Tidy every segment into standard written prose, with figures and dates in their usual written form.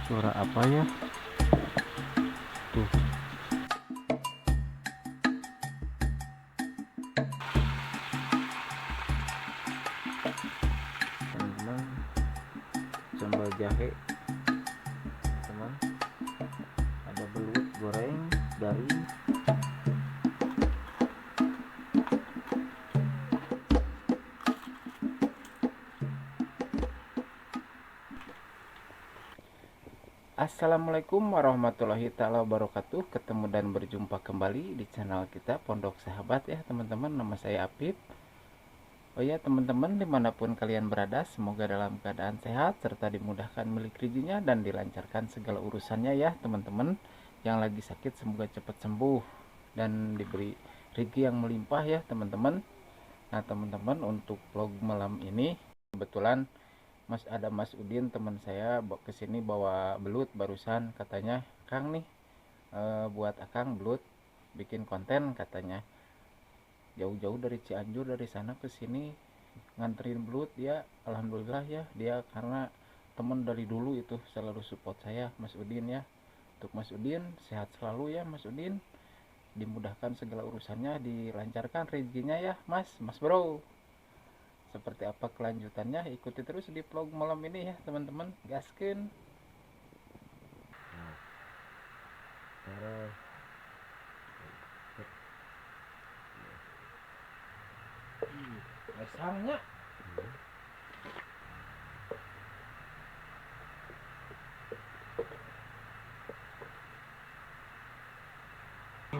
Suara apa ya? Tuh. Teman-teman, sambal jahe. Teman, ada belut goreng garing. Assalamualaikum warahmatullahi taala wabarakatuh. Ketemu dan berjumpa kembali di channel kita Pondok Sahabat ya teman-teman. Nama saya Apip. Oh ya teman-teman, dimanapun kalian berada, semoga dalam keadaan sehat serta dimudahkan milik rezekinya dan dilancarkan segala urusannya ya teman-teman. Yang lagi sakit semoga cepat sembuh dan diberi rezeki yang melimpah ya teman-teman. Nah teman-teman, untuk vlog malam ini kebetulan Mas Udin teman saya kesini bawa belut barusan, katanya Kang nih, buat Akang belut bikin konten katanya. Jauh-jauh dari Cianjur, dari sana ke sini nganterin belut. Dia alhamdulillah ya, dia karena teman dari dulu itu selalu support saya, Mas Udin ya. Untuk Mas Udin, sehat selalu ya Mas Udin, dimudahkan segala urusannya, dilancarkan rezekinya ya Mas Bro. Seperti apa kelanjutannya, ikuti terus di vlog malam ini ya teman-teman. Gaskin. Mesangnya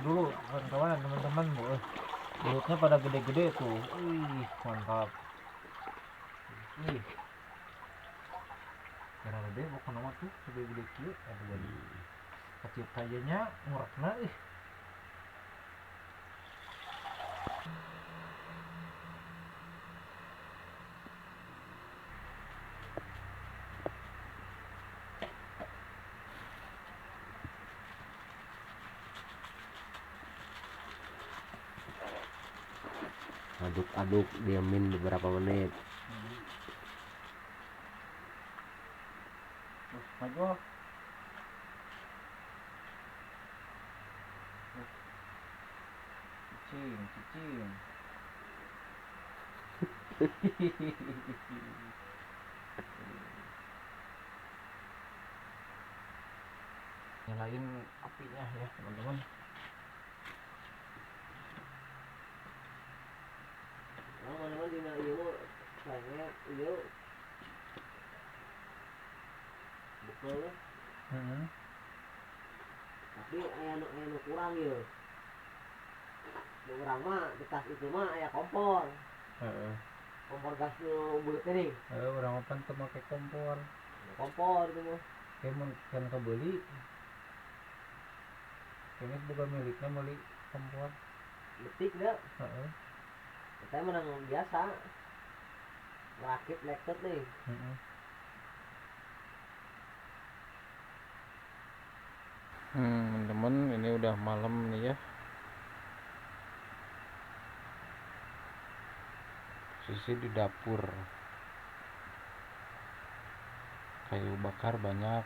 dulu kawan-kawan, teman-teman, mulutnya pada gede-gede tuh. Wih, mantap. Wih, karena gede bukan nama tuh gede-gede kieu. Aduh, kecil kayaknya ngurakna ih. Aduk-aduk, diamin beberapa menit. Terus maju. Cicing. Nyalain apinya ya teman-teman. Mana-mana dina ieu saya ieu bekel tapi aya nu kurang ieu. Nu urang mah bekas itu mah aya kompor. Kompor gas nu beut teh. Orang apa tuh pakai kompor. Kompor itu mah. Kayak kan kebeli. Kayaknya bukan miliknya, beli kompor. Betik dah. Kita menang biasa. Rakit leket nih. Teman-teman, ini udah malam nih ya. Sisi di dapur, kayu bakar banyak.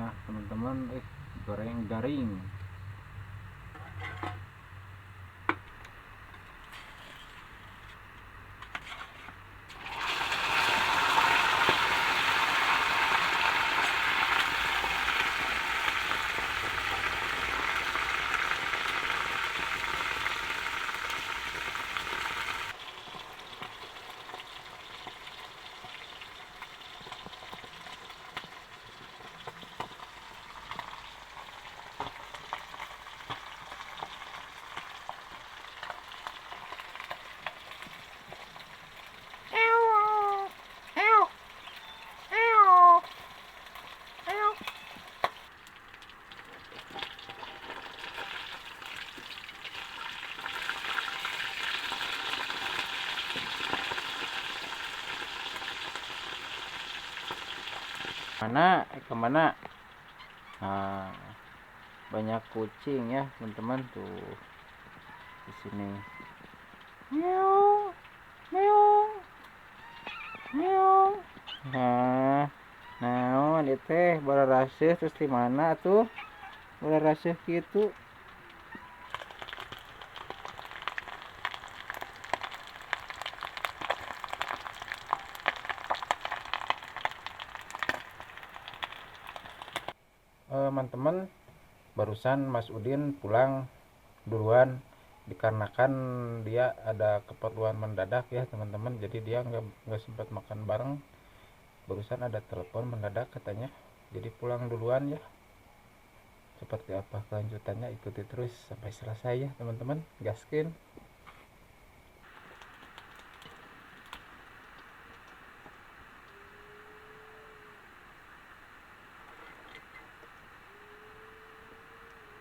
Nah teman-teman, goreng garing. Mana kemana? Nah, banyak kucing ya teman-teman tuh di sini. Meow, meow, meow. Nah, naon ieu teh bararaseuh terus di mana tuh? Bararaseuh kitu. Teman-teman, barusan Mas Udin pulang duluan dikarenakan dia ada keperluan mendadak ya teman-teman, jadi dia nggak sempat makan bareng. Barusan ada telepon mendadak katanya, jadi pulang duluan ya. Seperti apa kelanjutannya, ikuti terus sampai selesai ya teman-teman, gaskin.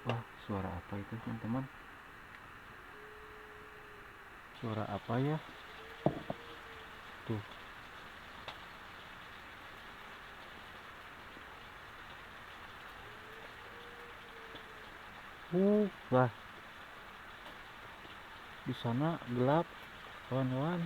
Wah, suara apa itu teman-teman? Suara apa ya? Tuh. Wah, di sana gelap, kawan-kawan.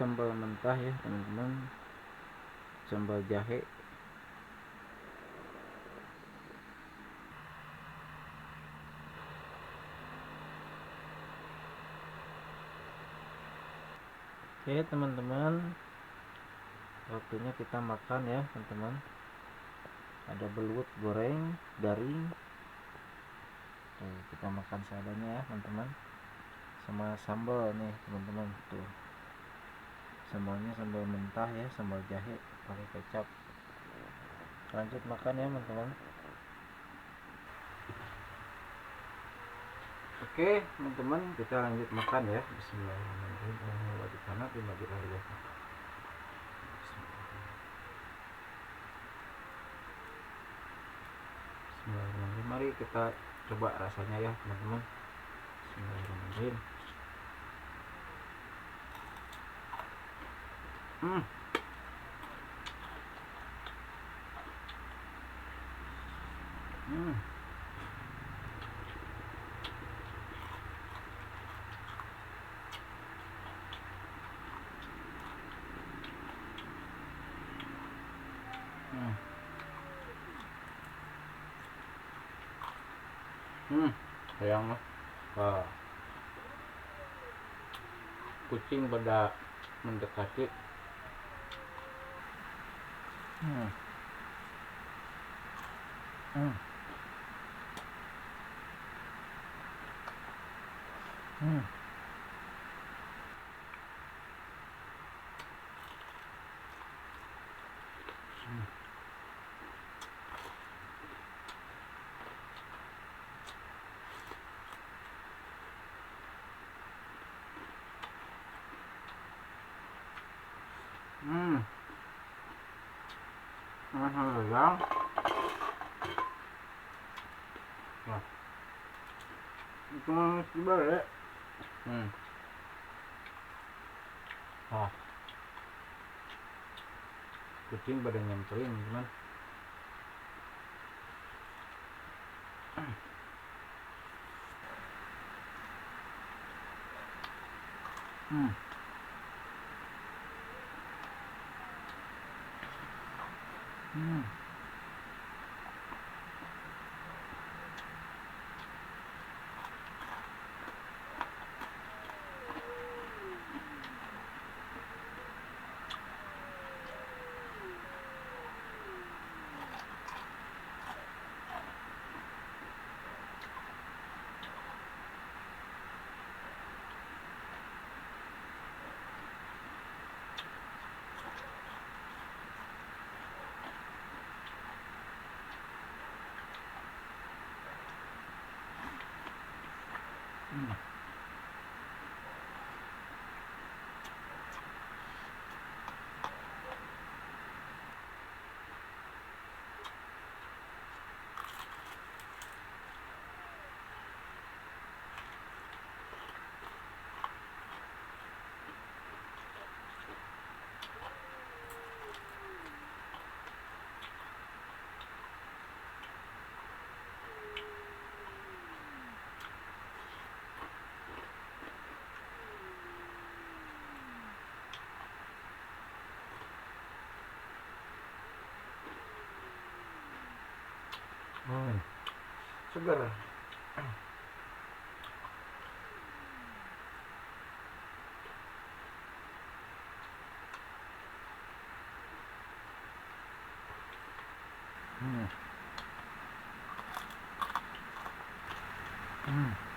Sambal mentah ya teman-teman, sambal jahe. Oke teman-teman, waktunya kita makan ya teman-teman. Ada belut goreng garing. Tuh, kita makan seadanya ya teman-teman, sama sambal nih teman-teman. Tuh, sambalnya sambal mentah ya, sambal jahe pakai kecap. Lanjut makan ya teman-teman. Oke teman-teman, kita lanjut makan ya. Bismillahirrahmanirrahim. mari kita coba rasanya ya teman-teman. Bismillahirrahmanirrahim. Hmm. Hmm. Sayang lah. Kucing pada mendekati. Hmm. Hmm. Hmm. Sayang. Nah, itu masih balik. Kucing pada nyamperin cuman. Segar. Hmm.